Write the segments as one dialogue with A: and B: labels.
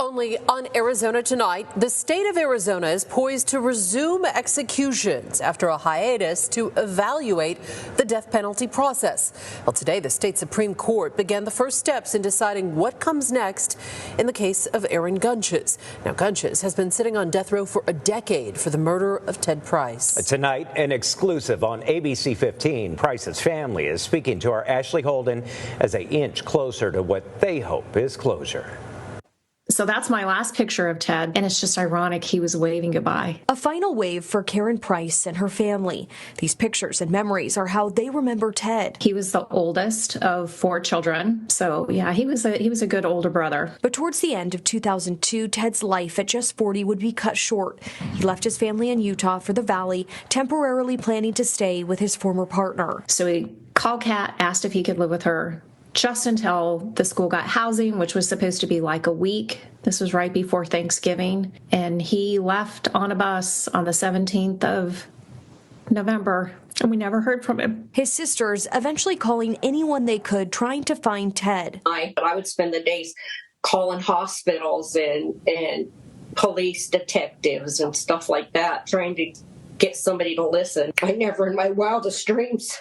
A: Only on Arizona Tonight, the state of Arizona is poised to resume executions after a hiatus to evaluate the death penalty process. Well, today, the state Supreme Court began the first steps in deciding what comes next in the case of Aaron Gunches. Now, Gunches has been sitting on death row for a decade for the murder of Ted Price.
B: Tonight, an exclusive on ABC 15. Price's family is speaking to our Ashley Holden as they inch closer to what they hope is closure.
C: So that's my last picture of Ted, and it's just ironic he was waving goodbye.
D: A final wave for Karen Price and her family. These pictures and memories are how they remember Ted.
C: He was the oldest of 4 children, so yeah, he was a good older brother.
D: But towards the end of 2002, Ted's life at just 40 would be cut short. He left his family in Utah for the Valley, temporarily planning to stay with his former partner.
C: So he called Kat, asked if he could live with her, just until the school got housing, which was supposed to be like a week. This was right before Thanksgiving. And he left on a bus on the 17th of November, and we never heard from him.
D: His sisters eventually calling anyone they could, trying to find Ted.
E: I would spend the days calling hospitals and police detectives and stuff like that, trying to get somebody to listen. I never in my wildest dreams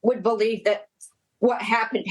E: would believe that what happened.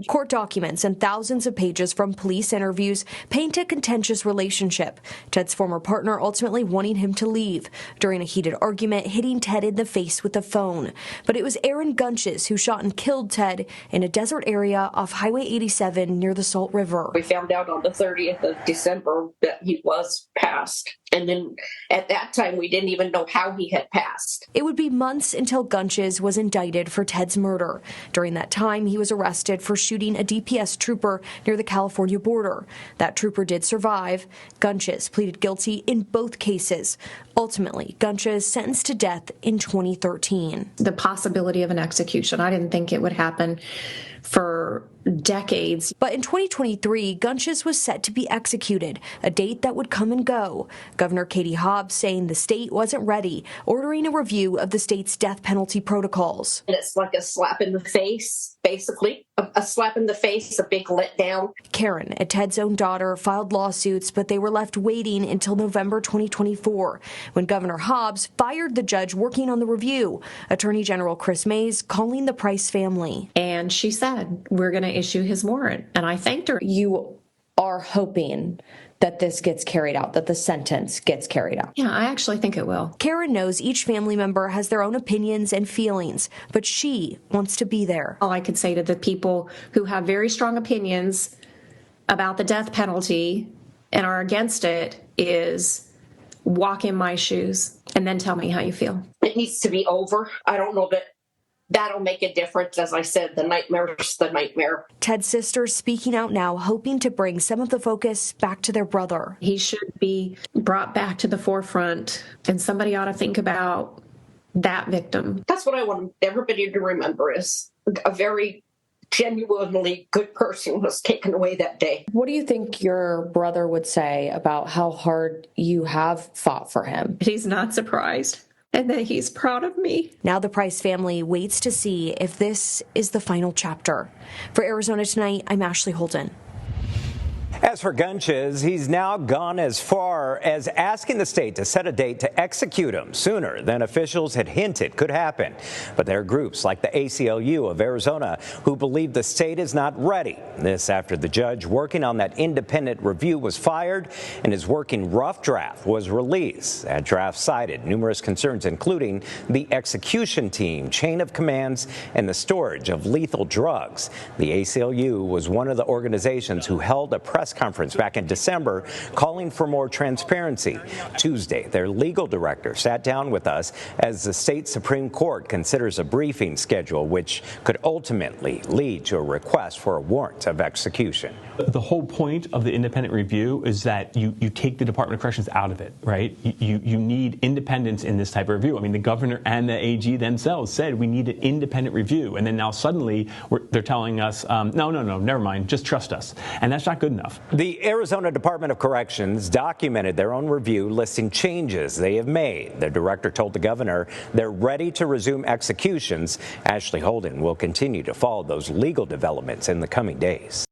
D: Court documents and thousands of pages from police interviews paint a contentious relationship. Ted's former partner ultimately wanting him to leave during a heated argument, hitting Ted in the face with a phone. But it was Aaron Gunches who shot and killed Ted in a desert area off Highway 87 near the Salt River.
E: We found out on the 30th of December that he was passed. And then at that time, we didn't even know how he had passed.
D: It would be months until Gunches was indicted for Ted's murder. During that time, he was arrested for shooting a DPS trooper near the California border. That trooper did survive. Gunches pleaded guilty in both cases. Ultimately, Gunches sentenced to death in 2013.
C: The possibility of an execution, I didn't think it would happen for decades.
D: But in 2023, Gunches was set to be executed, a date that would come and go. Governor Katie Hobbs saying the state wasn't ready, ordering a review of the state's death penalty protocols.
E: And it's like a slap in the face, basically. A slap in the face, a big letdown.
D: Karen, a Ted's own daughter, filed lawsuits, but they were left waiting until November 2024, when Governor Hobbs fired the judge working on the review. Attorney General Chris Mays calling the Price family.
C: And she said, we're going to issue his warrant. And I thanked her.
D: You are hoping that this gets carried out, that the sentence gets carried out.
C: Yeah, I actually think it will.
D: Karen knows each family member has their own opinions and feelings, but she wants to be there.
C: All I could say to the people who have very strong opinions about the death penalty and are against it is walk in my shoes and then tell me how you feel.
E: It needs to be over. I don't know that that'll make a difference. As I said, the nightmare's the nightmare.
D: Ted's sisters speaking out now, hoping to bring some of the focus back to their brother.
C: He should be brought back to the forefront, and somebody ought to think about that victim.
E: That's what I want everybody to remember, is a very genuinely good person was taken away that day.
D: What do you think your brother would say about how hard you have fought for him?
C: He's not surprised, and that he's proud of me.
D: Now the Price family waits to see if this is the final chapter. For Arizona Tonight, I'm Ashley Holden.
B: As for Gunches, he's now gone as far as asking the state to set a date to execute him sooner than officials had hinted could happen. But there are groups like the ACLU of Arizona who believe the state is not ready. This after the judge working on that independent review was fired and his working rough draft was released. That draft cited numerous concerns, including the execution team, chain of commands, and the storage of lethal drugs. The ACLU was one of the organizations who held a press conference back in December calling for more transparency. Tuesday, their legal director sat down with us as the state Supreme Court considers a briefing schedule which could ultimately lead to a request for a warrant of execution.
F: The whole point of the independent review is that you take the Department of Corrections out of it, right? You need independence in this type of review. I mean, the governor and the AG themselves said we need an independent review, and then now suddenly they're telling us, no, never mind, just trust us. And that's not good enough.
B: The Arizona Department of Corrections documented their own review listing changes they have made. The director told the governor they're ready to resume executions. Ashley Holden will continue to follow those legal developments in the coming days.